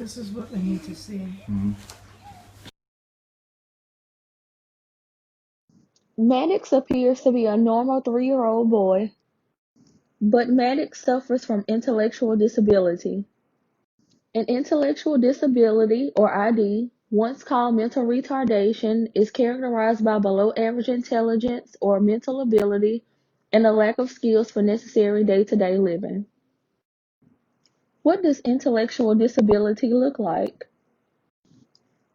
This is what they need to see. Mhm. Maddox appears to be a normal 3-year-old boy, but Maddox suffers from intellectual disability. An intellectual disability, or ID, once called mental retardation, is characterized by below average intelligence or mental ability and a lack of skills for necessary day-to-day living. What does intellectual disability look like?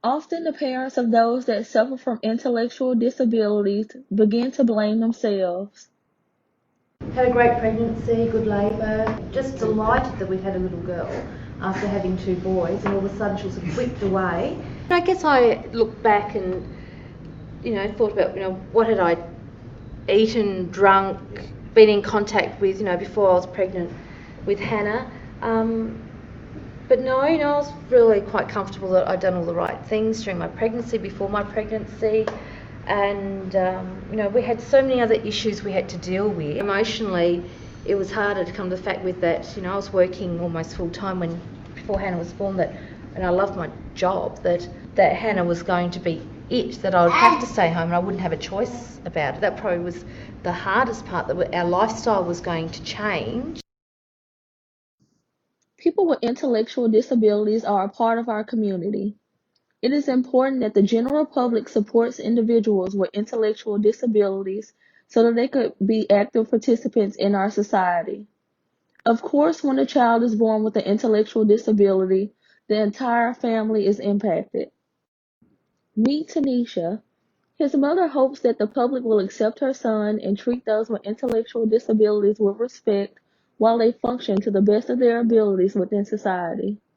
Often the parents of those that suffer from intellectual disabilities begin to blame themselves. Had a great pregnancy, good labour, just delighted that we've had a little girl after having 2 boys, and all of a sudden she was whipped away. I guess I looked back and, thought about, what had I eaten, drunk, been in contact with, before I was pregnant with Hannah. But no, I was really quite comfortable that I'd done all the right things during my pregnancy, before my pregnancy. And, we had so many other issues we had to deal with. Emotionally, it was harder to come to the fact with that, I was working almost full time before Hannah was born, and I loved my job, that Hannah was going to be it, that I would have to stay home and I wouldn't have a choice about it. That probably was the hardest part, that our lifestyle was going to change. People with intellectual disabilities are a part of our community. It is important that the general public supports individuals with intellectual disabilities so that they could be active participants in our society. Of course, when a child is born with an intellectual disability, the entire family is impacted. Meet Tanisha. His mother hopes that the public will accept her son and treat those with intellectual disabilities with respect while they function to the best of their abilities within society.